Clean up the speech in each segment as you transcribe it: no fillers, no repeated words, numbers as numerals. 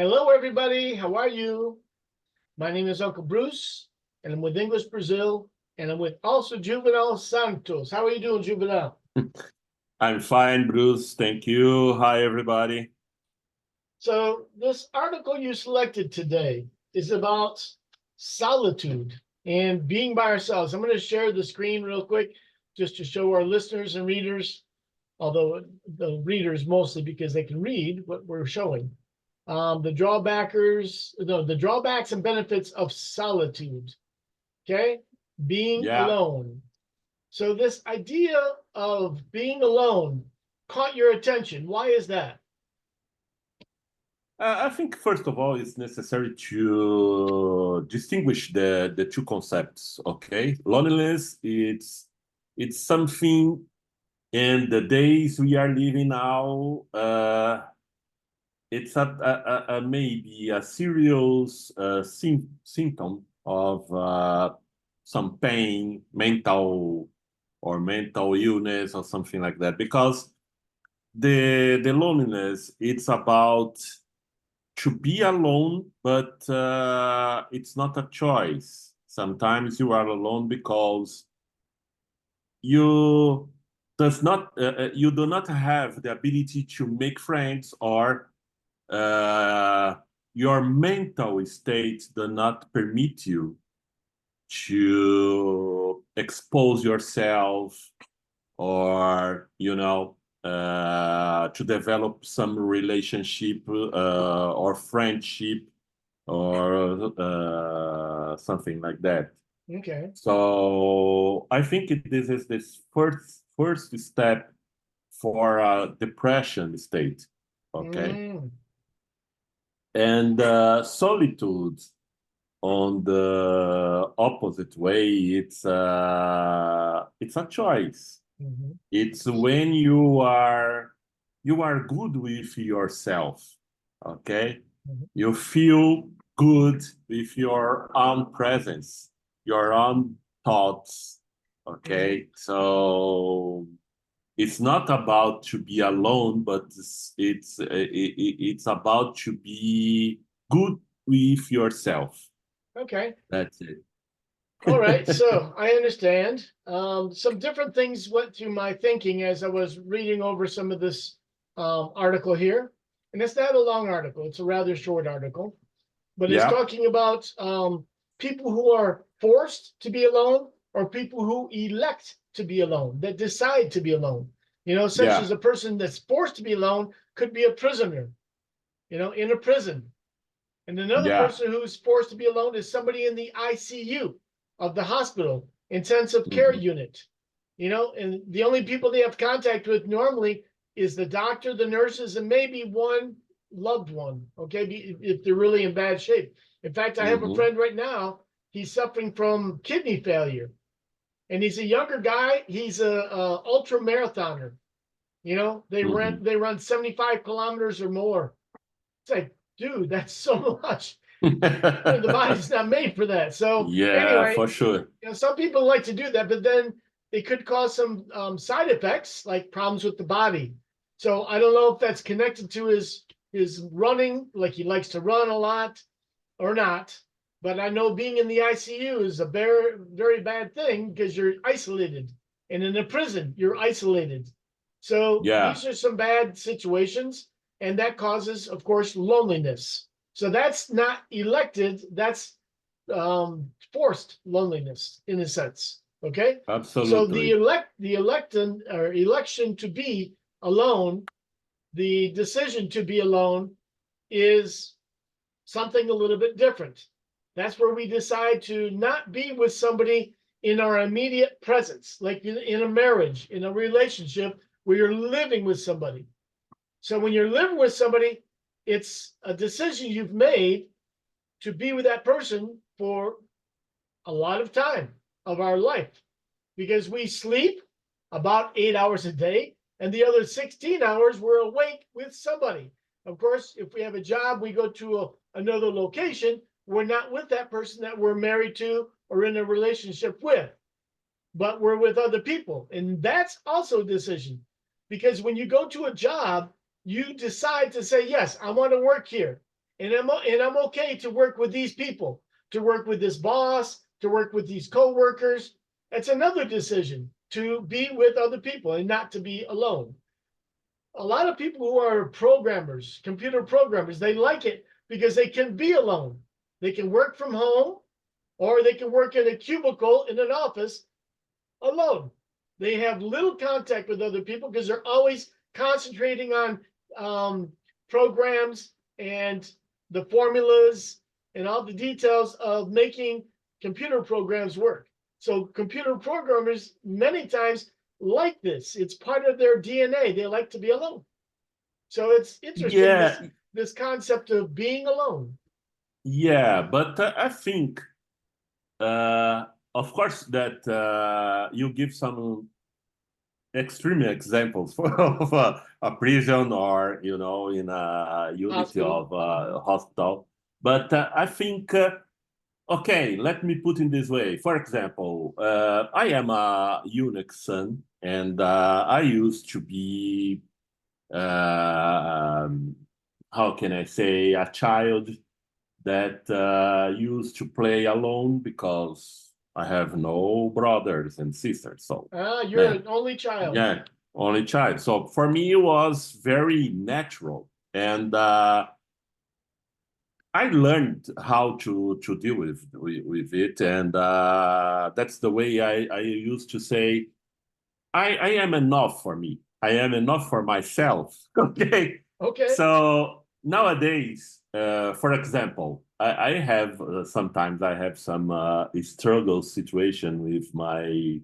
Hello, everybody. How are you? My name is Uncle Bruce, and I'm with English Brazil, and I'm with also Juvenal Santos. How are you doing, Juvenal? I'm fine, Bruce. Thank you. Hi, everybody. So this article you selected today is about solitude and being by ourselves. I'm going to share the screen real quick just to show our listeners and readers, although the readers mostly because they can read what we're showing. The drawbacks and benefits of solitude. Okay, being alone. So this idea of being alone caught your attention. Why is that? I think, first of all, it's necessary to distinguish the two concepts, okay? Loneliness, it's something in the days we are living now, it's maybe a serious symptom of some pain, mental illness or something like that. Because the loneliness, it's about to be alone, but it's not a choice. Sometimes you are alone because you you do not have the ability to make friends, or your mental state does not permit you to expose yourself, or to develop some relationship or friendship, or something like that. Okay. So I think this is this first step for a depression state. Okay. And solitude, on the opposite way, it's a choice. It's when you are good with yourself. Okay. You feel good with your own presence, your own thoughts. Okay. So it's not about to be alone, but it's about to be good with yourself. Okay. That's it. All right. So I understand. Some different things went through my thinking as I was reading over some of this article here. And it's not a long article. It's a rather short article. But it's talking about people who are forced to be alone, or people who elect to be alone, that decide to be alone. Such as a person that's forced to be alone could be a prisoner, in a prison. And another person who's forced to be alone is somebody in the ICU of the hospital, intensive care unit. And the only people they have contact with normally is the doctor, the nurses, and maybe one loved one, okay, if they're really in bad shape. In fact, I have a friend right now, he's suffering from kidney failure, and he's a younger guy. He's a ultra marathoner. They run 75 kilometers or more. It's like, dude, that's so much. The body's not made for that. So anyway, for sure. Some people like to do that, but then it could cause some side effects, like problems with the body. So I don't know if that's connected to his running, like he likes to run a lot or not. But I know being in the ICU is a very, very bad thing because you're isolated. And in a prison, you're isolated. So these are some bad situations. And that causes, of course, loneliness. So that's not elected. That's forced loneliness in a sense. Okay. Absolutely. So the election to be alone, the decision to be alone, is something a little bit different. That's where we decide to not be with somebody in our immediate presence, like in a marriage, in a relationship where you're living with somebody. So when you're living with somebody, it's a decision you've made to be with that person for a lot of time of our life, because we sleep about 8 hours a day, and the other 16 hours we're awake with somebody. Of course, if we have a job, we go to another location. We're not with that person that we're married to or in a relationship with, but we're with other people. And that's also a decision, because when you go to a job, you decide to say, yes, I want to work here. and I'm okay to work with these people, to work with this boss, to work with these coworkers. That's another decision, to be with other people and not to be alone. A lot of people who are programmers, computer programmers, they like it because they can be alone. They can work from home, or they can work in a cubicle in an office alone. They have little contact with other people because they're always concentrating on programs and the formulas and all the details of making computer programs work. So computer programmers many times like this. It's part of their DNA. They like to be alone. So it's interesting, Yeah, this concept of being alone. yeah, but I think, uh, of course, that you give some extreme examples of a prison, or in a unit Hospital. of hospital. But I think, okay, let me put in this way. For example, I am a eunuch son, and I used to be, um, how can I say, a child that used to play alone because I have no brothers and sisters. So, You're man, an only child. yeah, only child. So for me, it was very natural, and I learned how to deal with it, and that's the way I used to say, I am enough for me. I am enough for myself. Okay. Okay. So nowadays, for example, I have sometimes I have some struggle situation with my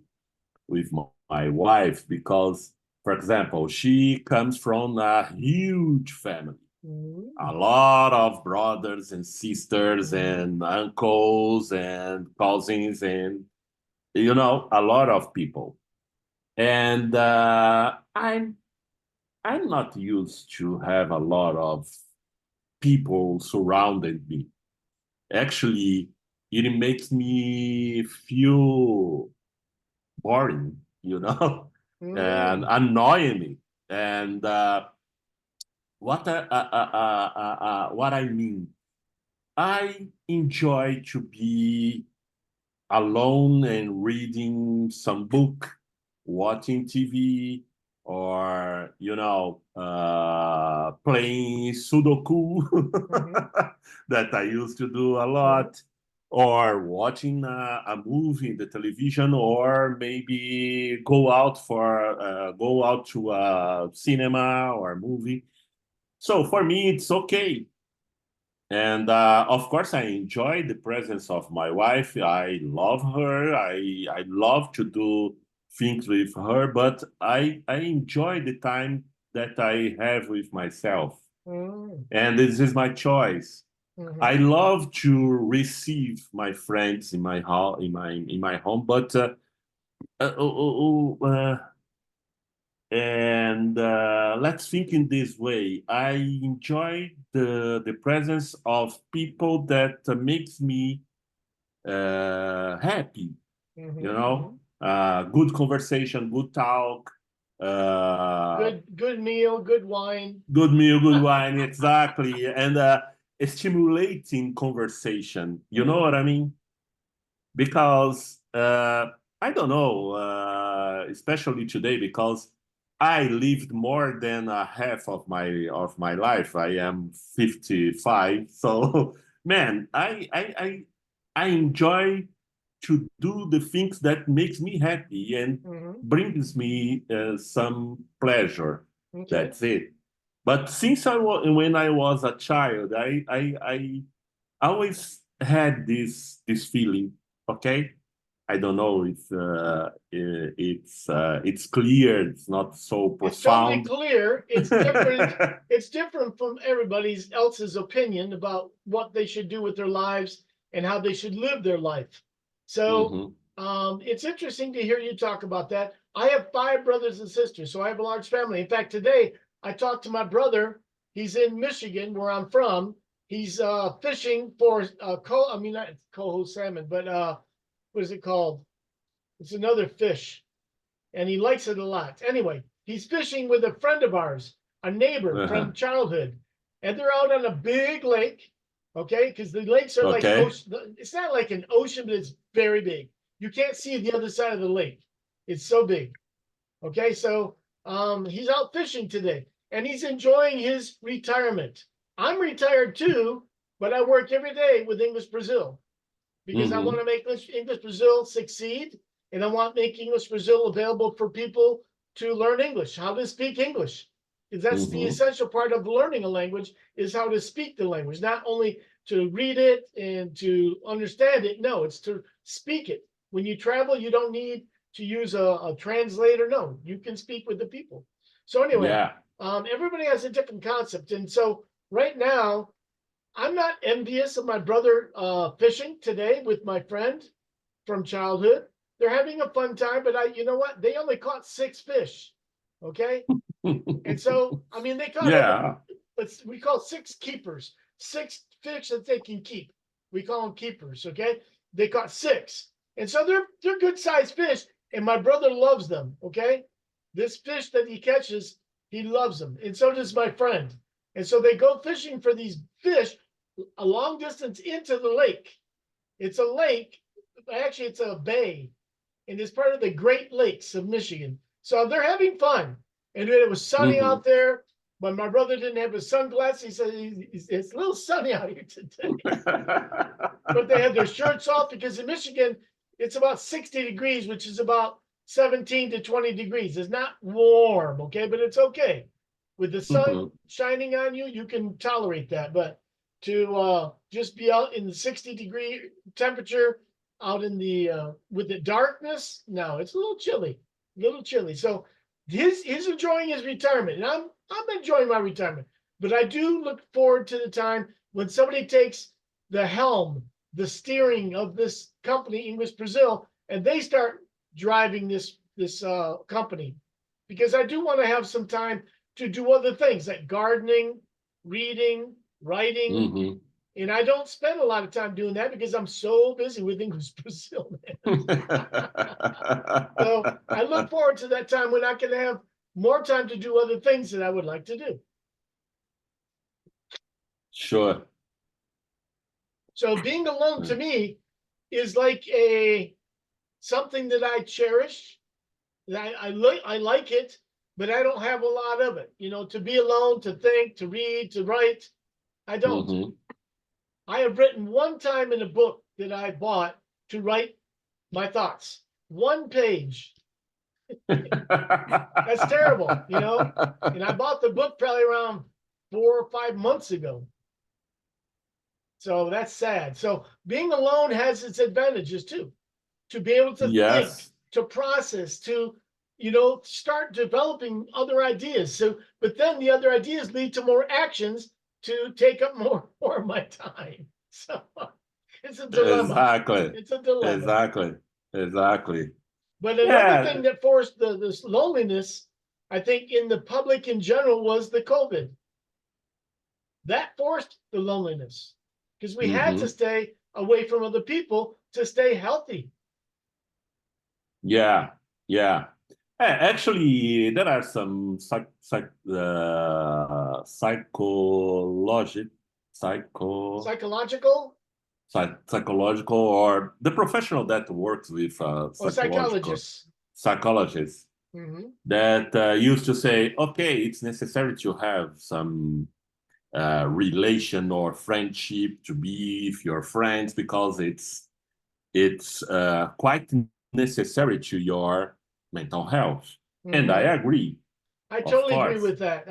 wife, because, for example, she comes from a huge family, a lot of brothers and sisters and uncles and cousins, and a lot of people. And I'm not used to have a lot of people surrounding me. Actually, it makes me feel boring, and Mm. annoying me. And what I mean, I enjoy to be alone and reading some book, watching TV, or playing Sudoku Mhm. that I used to do a Mhm. lot, or watching a movie in the television, or maybe go out to a cinema or a movie. So for me, it's okay. And of course, I enjoy the presence of my wife. I love her. I love to do things with her, but I enjoy the time that I have with myself. Mm. And this is my choice. I Mhm. love to receive my friends in my home, in my home, but and let's think in this way. I enjoy the presence of people that makes me happy. Mhm. Mhm. Good conversation, good talk, uh, Good meal, good wine. good meal, good wine, exactly, and stimulating conversation. You know what Mhm. I mean? Because I don't know, especially today, because I lived more than a half of my life. I am 55, so man, I enjoy to do the things that makes me happy and Mhm. brings me some pleasure. Okay. That's it. But since when I was a child, I always had this feeling. Okay, I don't know if it's clear. It's not so It's totally profound. clear. It's different. It's different from everybody else's opinion about what they should do with their lives and how they should live their life. So Hmm. it's interesting to hear you talk about that. I have 5 brothers and sisters, so I have a large family. In fact, today I talked to my brother. He's in Michigan, where I'm from. He's fishing for I mean, not coho salmon, but what is it called? It's another fish, and he likes it a lot. Anyway, he's fishing with a friend of ours, a neighbor Uh-huh. from childhood. and they're out on a big lake. Okay, because the lakes are like Okay. ocean. It's not like an ocean, but it's very big. You can't see the other side of the lake. It's so big. Okay, so he's out fishing today, and he's enjoying his retirement. I'm retired too, but I work every day with English Brazil because I want to make English Brazil succeed, and I want to make English Brazil available for people to learn English, how to speak English. Because that's the essential part of learning a language is how to speak the language, not only to read it and to understand it. No, it's to speak it. When you travel, you don't need to use a translator. No, you can speak with the people. So anyway, Yeah. everybody has a different concept. And so right now, I'm not envious of my brother fishing today with my friend from childhood. They're having a fun time, but you know what? They only caught 6 fish. Okay. And so, I mean, they caught Yeah. we call 6 keepers, 6 fish that they can keep. We call them keepers. Okay. They caught 6. And so they're good sized fish. And my brother loves them. Okay. This fish that he catches, he loves them. And so does my friend. And so they go fishing for these fish a long distance into the lake. It's a lake. Actually, it's a bay. And it's part of the Great Lakes of Michigan. So they're having fun. And it was sunny out there, but my brother didn't have his sunglasses. He said, it's a little sunny out here today. But they had their shirts off because in Michigan, it's about 60 degrees, which is about 17 to 20 degrees. It's not warm, okay, but it's okay. With the sun shining on you, you can tolerate that. But to just be out in the 60-degree temperature, out in the with the darkness, no, it's a little chilly, So he's enjoying his retirement, and I'm enjoying my retirement. But I do look forward to the time when somebody takes the helm, the steering of this company, English Brazil, and they start driving this company, because I do want to have some time to do other things like gardening, reading, writing. And I don't spend a lot of time doing that because I'm so busy with English Brazil, man. So I look forward to that time when I can have more time to do other things that I would like to do. Sure. So being alone to me is like something that I cherish. That I like it, but I don't have a lot of it. You know, to be alone, to think, to read, to write, I don't. I have written one time in a book that I bought to write my thoughts. 1 page. That's terrible, you know? And I bought the book probably around 4 or 5 months ago. So that's sad. So being alone has its advantages too. To be able to think, to process, to, you know, start developing other ideas. So, but then the other ideas lead to more actions to take up more of my time. So it's a dilemma. Exactly. It's a dilemma. Exactly. But another thing that forced this loneliness, I think, in the public in general was the COVID. That forced the loneliness because we had to stay away from other people to stay healthy. Yeah. Actually, there are some psychological or the professional that works with psychologists that used to say, okay, it's necessary to have some relation or friendship to be with your friends because it's quite necessary to your mental health. And I agree. I totally agree with that.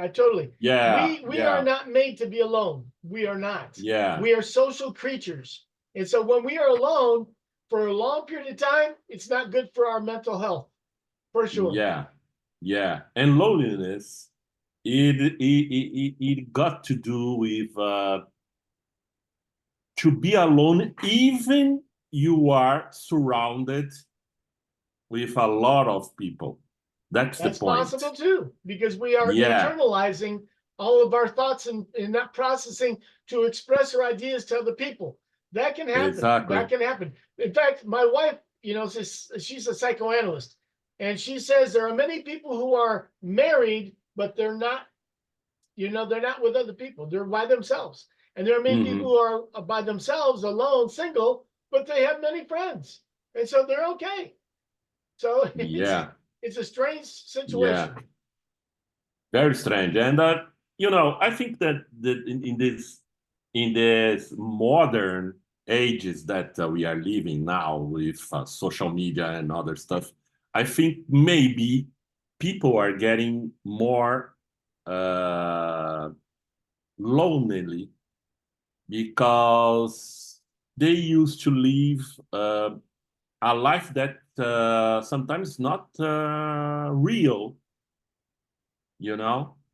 We are not made to be alone. We are not. We are social creatures. And so when we are alone for a long period of time, it's not good for our mental health, for sure. Yeah. And loneliness, it got to do with to be alone, even you are surrounded with a lot of people. That's the point. That's possible too, because we are internalizing all of our thoughts and not processing to express our ideas to other people. That can happen. That can happen. In fact, my wife, you know, she's a psychoanalyst, and she says there are many people who are married, but they're not You know, they're not with other people. They're by themselves. And there are many people Hmm. who are by themselves, alone, single, but they have many friends. And so they're okay. So Yeah, it's a strange yeah, situation. very strange. And I think that in this modern ages that we are living now with social media and other stuff, I think maybe people are getting more lonely because they used to live a life that sometimes not real,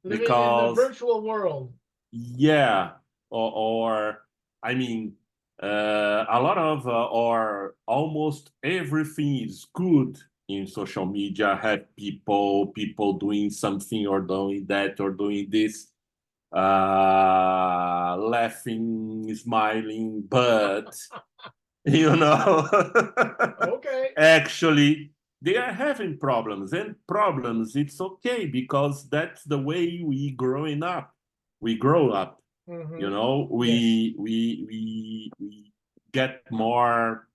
Living in the because virtual world. yeah, or I mean, a lot of or almost everything is good in social media. Have people doing something or doing that or doing this, laughing, smiling, but you know, Okay. actually they are having problems, and problems it's okay because that's the way we grow up, Hmm. Yes. we get more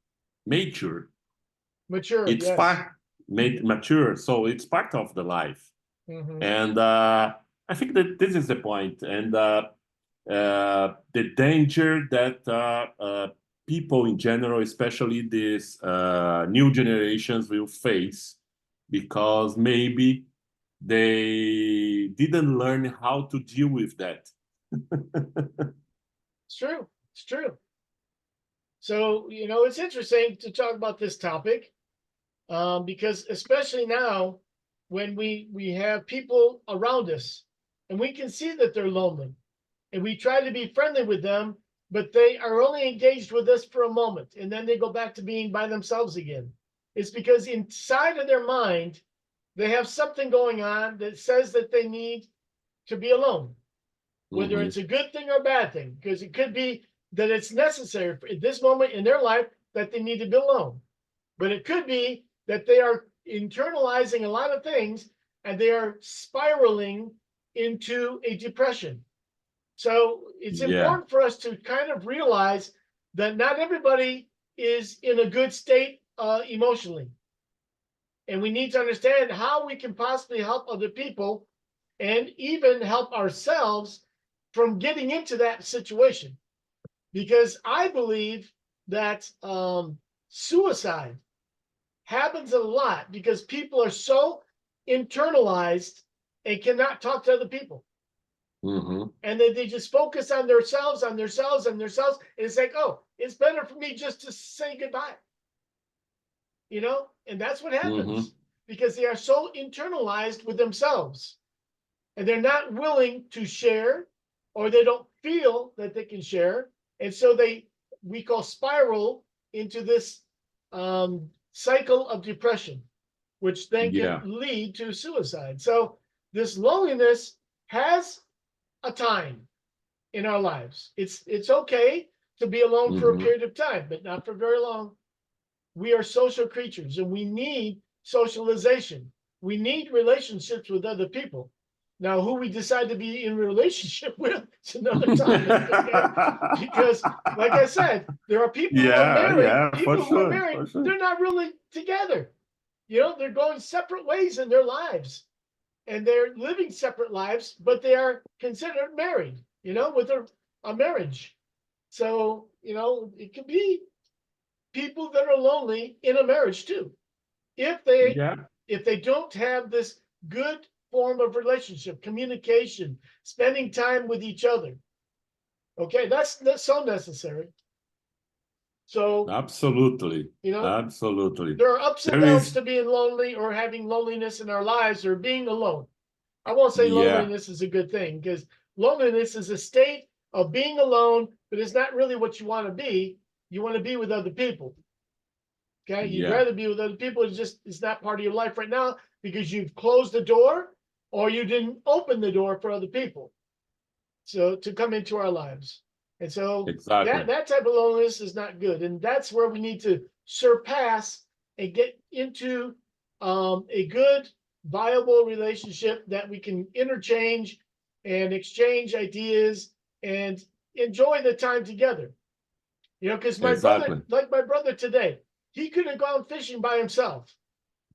mature. Mature. It's Yes. part made mature, so it's part of the life. Hmm. And I think that this is the point, and the danger that people in general, especially these new generations, will face because maybe they didn't learn how to deal with that. It's true. It's true. So, it's interesting to talk about this topic, because especially now when we have people around us and we can see that they're lonely and we try to be friendly with them, but they are only engaged with us for a moment and then they go back to being by themselves again. It's because inside of their mind, they have something going on that says that they need to be alone, whether Hmm. it's a good thing or a bad thing, because it could be that it's necessary at this moment in their life that they need to be alone. But it could be that they are internalizing a lot of things and they are spiraling into a depression. So it's Yeah, important for us to kind of realize that not everybody is in a good state emotionally. And we need to understand how we can possibly help other people and even help ourselves from getting into that situation. Because I believe that suicide happens a lot because people are so internalized and cannot talk to other people. hmm, And then they just focus on themselves, on themselves, on themselves. And it's like, oh, it's better for me just to say goodbye, And that's what hmm, happens because they are so internalized with themselves and they're not willing to share or they don't feel that they can share. And so we call spiral into this cycle of depression, which then can yeah, lead to suicide. So this loneliness has a time in our lives. It's okay to be alone for a hmm, period of time, but not for very long. We are social creatures and we need socialization. We need relationships with other people. Now, who we decide to be in relationship with is another topic, okay? Because, like I said, there are people who are yeah, married. yeah, for People who are sure, married, for sure. they're not really together. They're going separate ways in their lives and they're living separate lives, but they are considered married, with a marriage. So, it could be people that are lonely in a marriage too. If they Yeah, if they don't have this good form of relationship, communication, spending time with each other. Okay, that's so necessary. So, absolutely, you know, absolutely. there are ups and There downs is, to being lonely or having loneliness in our lives or being alone. I won't say yeah, loneliness is a good thing because loneliness is a state of being alone, but it's not really what you want to be. You want to be with other people. Okay, you'd yeah, rather be with other people. It's not part of your life right now because you've closed the door or you didn't open the door for other people so to come into our lives. And so exactly. that type of loneliness is not good. And that's where we need to surpass and get into a good, viable relationship that we can interchange and exchange ideas and enjoy the time together. You know, because my Exactly. brother, like my brother today, he could have gone fishing by himself.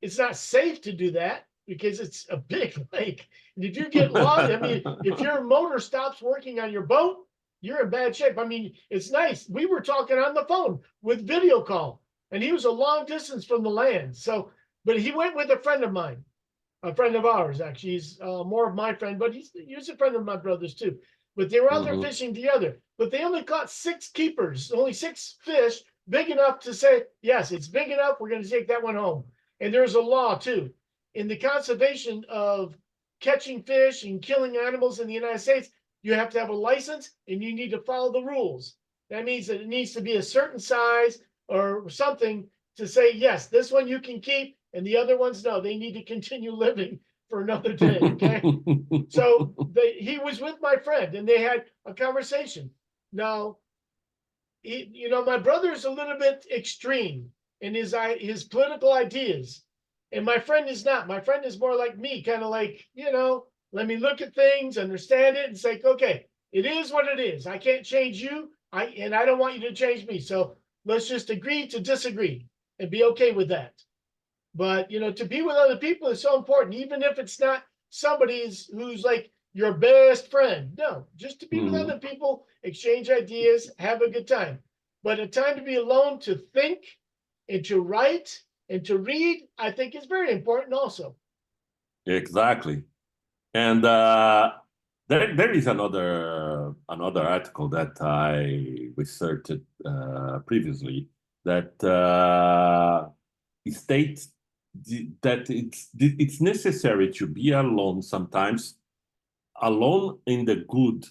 It's not safe to do that because it's a big lake. And if you get lost, I mean, if your motor stops working on your boat, you're in bad shape. I mean, it's nice. We were talking on the phone with video call, and he was a long distance from the land. So, but he went with a friend of mine, a friend of ours, actually. He's more of my friend, but he was a friend of my brother's too. But they were out there fishing together. But they only caught 6 keepers, only 6 fish big enough to say, yes, it's big enough. We're going to take that one home. And there's a law too. In the conservation of catching fish and killing animals in the United States, you have to have a license and you need to follow the rules. That means that it needs to be a certain size or something to say, yes, this one you can keep and the other ones, no, they need to continue living for another day. Okay. So he was with my friend and they had a conversation. Now, you know, my brother's a little bit extreme in his political ideas, and my friend is not. My friend is more like me, kind of like, you know, let me look at things, understand it, and say, okay, it is what it is. I can't change you, and I don't want you to change me. So let's just agree to disagree and be okay with that. But you know, to be with other people is so important, even if it's not somebody who's like your best friend. No, just to be with other people, exchange ideas, have a good time. But a time to be alone to think and to write and to read, I think is very important also. Exactly. And there is another article that I researched previously that states that it's necessary to be alone sometimes, alone in a good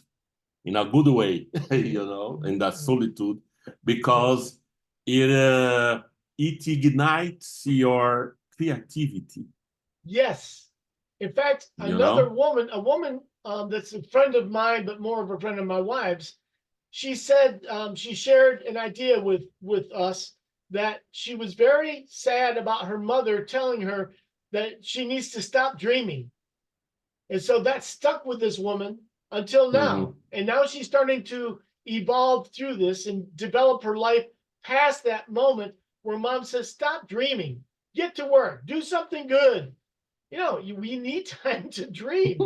way, you know, in that solitude, because it ignites your creativity. Yes. In fact, You another know? woman, a woman that's a friend of mine, but more of a friend of my wife's, she said she shared an idea with us that she was very sad about her mother telling her that she needs to stop dreaming. And so that stuck with this woman until now. And now she's starting to evolve through this and develop her life past that moment where mom says, stop dreaming, get to work, do something good. You know, we need time to dream,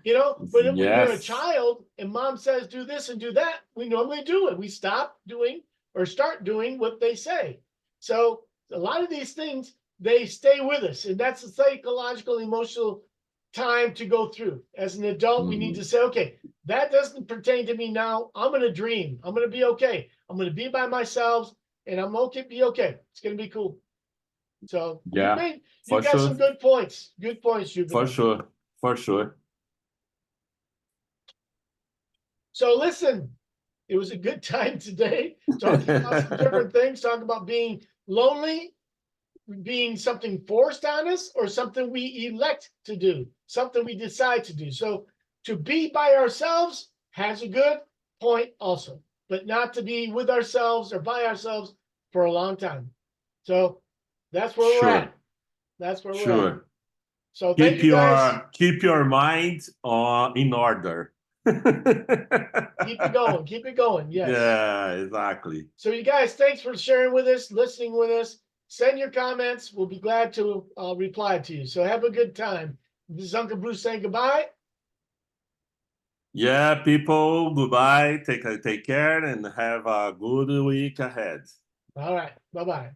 you know, but when you're a Yes. child and mom says, do this and do that, we normally do it. We stop doing or start doing what they say. So a lot of these things, they stay with us. And that's a psychological, emotional time to go through. As an adult, we need to say, okay, that doesn't pertain to me now. I'm going to dream. I'm going to be okay. I'm going to be by myself and I'm okay. Be okay. It's going to be cool. So Yeah, you for got sure. some good points. Good points, Juvenile. For sure. For sure. So listen, it was a good time today talking about some different things, talking about being lonely, being something forced on us, or something we elect to do, something we decide to do. So to be by ourselves has a good point also, but not to be with ourselves or by ourselves for a long time. So that's where we're at. That's where we're at. Sure. So thank you guys. Keep your mind in order. Keep it going. Keep it going. Yes. Yeah, exactly. So you guys, thanks for sharing with us, listening with us. Send your comments. We'll be glad to reply to you. So have a good time. This is Uncle Bruce saying goodbye. Yeah, people, goodbye. Take care and have a good week ahead. All right. Bye-bye.